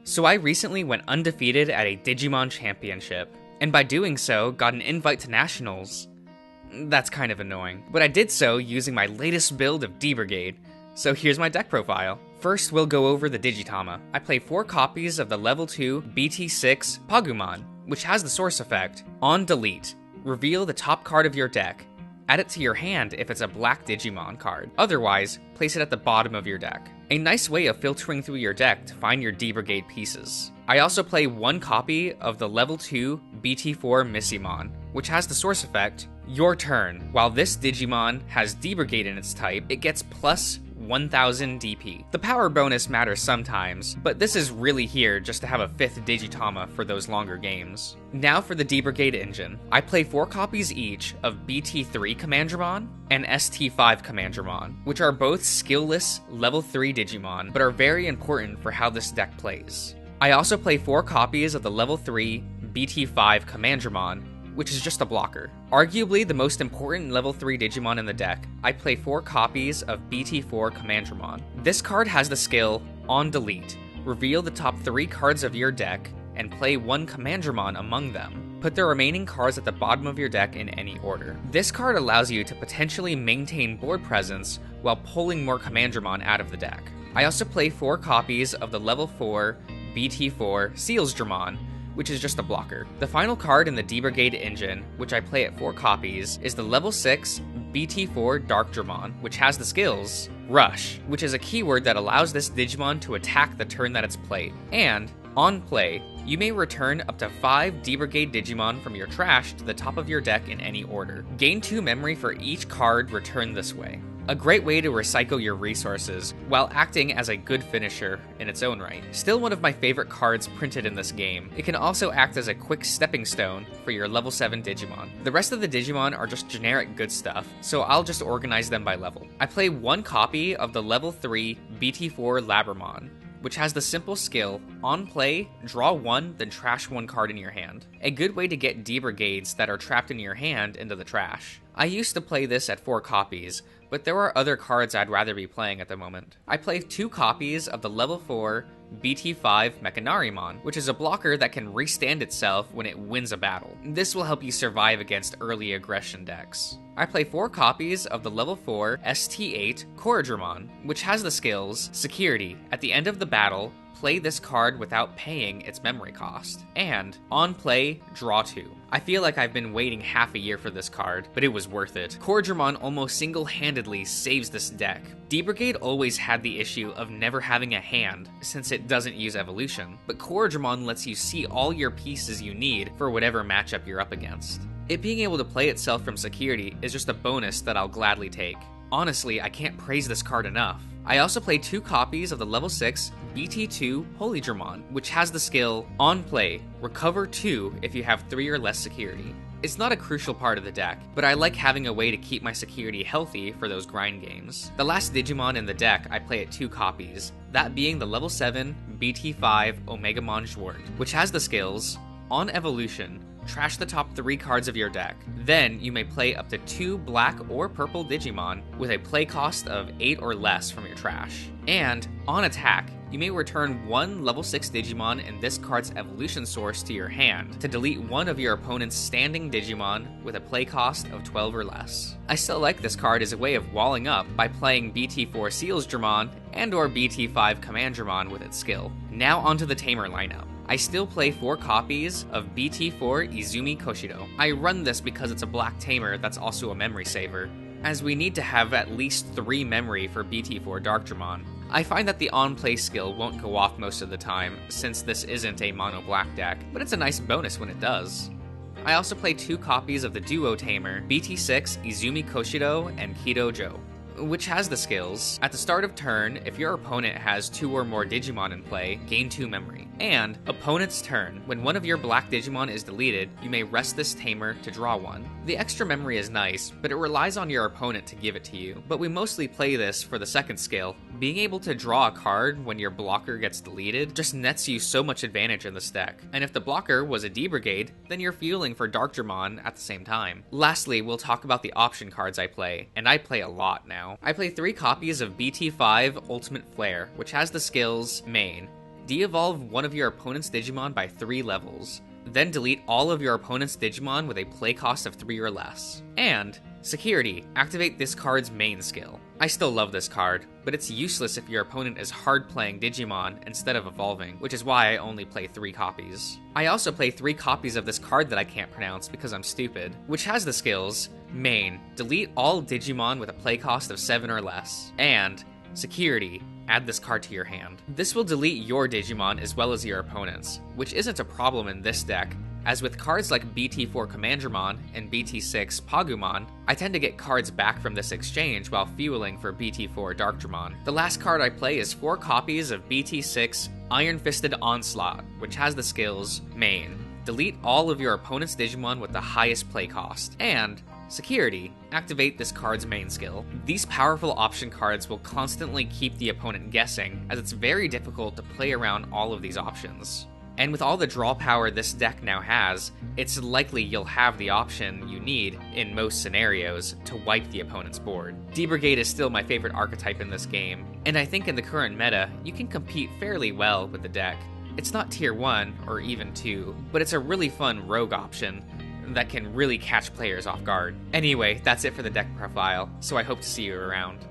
So I recently went undefeated at a Digimon championship, and by doing so, got an invite to nationals. That's kind of annoying, but I did so using my latest build of D-Brigade, so here's my deck profile. First, we'll go over the Digitama. I play 4 copies of the level 2 BT6 Pagumon, which has the source effect. On delete, reveal the top card of your deck. Add it to your hand if it's a black Digimon card. Otherwise, place it at the bottom of your deck. A nice way of filtering through your deck to find your D-Brigade pieces. I also play 1 copy of the level 2 BT4 Missimon, which has the source effect, your turn. While this Digimon has D-Brigade in its type, it gets plus 1000 DP. The power bonus matters sometimes, but this is really here just to have a 5th Digitama for those longer games. Now for the D-Brigade engine. I play 4 copies each of BT3 Commandramon and ST5 Commandramon, which are both skillless level 3 Digimon, but are very important for how this deck plays. I also play 4 copies of the level 3 BT5 Commandramon, which is just a blocker. Arguably the most important level 3 Digimon in the deck, I play 4 copies of BT4 Commandramon. This card has the skill, on delete, reveal the top 3 cards of your deck, and play 1 Commandramon among them. Put the remaining cards at the bottom of your deck in any order. This card allows you to potentially maintain board presence while pulling more Commandramon out of the deck. I also play 4 copies of the level 4 BT4 Sealsdramon, which is just a blocker. The final card in the D-Brigade engine, which I play at 4 copies, is the level 6 BT4 Darkdramon, which has the skills Rush, which is a keyword that allows this Digimon to attack the turn that it's played. And, on play, you may return up to 5 D-Brigade Digimon from your trash to the top of your deck in any order. Gain 2 memory for each card returned this way. A great way to recycle your resources, while acting as a good finisher in its own right. Still one of my favorite cards printed in this game. It can also act as a quick stepping stone for your level 7 Digimon. The rest of the Digimon are just generic good stuff, so I'll just organize them by level. I play 1 copy of the level 3 BT4 Labramon, which has the simple skill, on play, draw 1, then trash 1 card in your hand. A good way to get D-Brigades that are trapped in your hand into the trash. I used to play this at 4 copies, but there are other cards I'd rather be playing at the moment. I play 2 copies of the level 4 BT5 Mechanorimon, which is a blocker that can restand itself when it wins a battle. This will help you survive against early aggression decks. I play 4 copies of the level 4 ST8 Coredramon, which has the skills Security. At the end of the battle, play this card without paying its memory cost. And, on play, draw 2. I feel like I've been waiting half a year for this card, but it was worth it. Coredramon almost single-handedly saves this deck. D-Brigade always had the issue of never having a hand, since it doesn't use evolution, but Coredramon lets you see all your pieces you need for whatever matchup you're up against. It being able to play itself from security is just a bonus that I'll gladly take. Honestly, I can't praise this card enough. I also play 2 copies of the level 6 BT2 Holeydramon, which has the skill, on play, recover 2 if you have 3 or less security. It's not a crucial part of the deck, but I like having a way to keep my security healthy for those grind games. The last Digimon in the deck I play at 2 copies, that being the level 7 BT5 Omnimon Zwart, which has the skills, on evolution, trash the top 3 cards of your deck. Then you may play up to 2 black or purple Digimon with a play cost of 8 or less from your trash. And, on attack, you may return 1 level 6 Digimon in this card's evolution source to your hand to delete 1 of your opponent's standing Digimon with a play cost of 12 or less. I still like this card as a way of walling up by playing BT4 Sealsdramon and or BT5 Commandramon with its skill. Now onto the Tamer lineup. I still play 4 copies of BT4 Izumi Koshido. I run this because it's a black Tamer that's also a memory saver, as we need to have at least 3 memory for BT4 Darkdramon. I find that the on-play skill won't go off most of the time, since this isn't a mono-black deck, but it's a nice bonus when it does. I also play 2 copies of the duo Tamer, BT6 Izumi Koshido and Kido Joe, which has the skills, at the start of turn, if your opponent has 2 or more Digimon in play, gain 2 memory. And, opponent's turn, when one of your black Digimon is deleted, you may rest this Tamer to draw 1. The extra memory is nice, but it relies on your opponent to give it to you. But we mostly play this for the second skill. Being able to draw a card when your blocker gets deleted just nets you so much advantage in this deck. And if the blocker was a D-Brigade, then you're fueling for Darkdramon at the same time. Lastly, we'll talk about the option cards I play, and I play a lot now. I play 3 copies of BT5 Ultimate Flare, which has the skills Main. de-evolve one of your opponent's Digimon by 3 levels. Then delete all of your opponent's Digimon with a play cost of 3 or less. And security, activate this card's main skill. I still love this card, but it's useless if your opponent is hard playing Digimon instead of evolving, which is why I only play 3 copies. I also play 3 copies of this card that I can't pronounce because I'm stupid, which has the skills: main, delete all Digimon with a play cost of 7 or less, and security, add this card to your hand. This will delete your Digimon as well as your opponent's, which isn't a problem in this deck, as with cards like BT4 Commandramon and BT6 Pagumon, I tend to get cards back from this exchange while fueling for BT4 Darkdramon. The last card I play is 4 copies of BT6 Iron-Fisted Onslaught, which has the skills: main, delete all of your opponent's Digimon with the highest play cost, and security, activate this card's main skill. These powerful option cards will constantly keep the opponent guessing, as it's very difficult to play around all of these options. And with all the draw power this deck now has, it's likely you'll have the option you need, in most scenarios, to wipe the opponent's board. D-Brigade is still my favorite archetype in this game, and I think in the current meta, you can compete fairly well with the deck. It's not tier 1, or even 2, but it's a really fun rogue option that can really catch players off guard. Anyway, that's it for the deck profile, so I hope to see you around.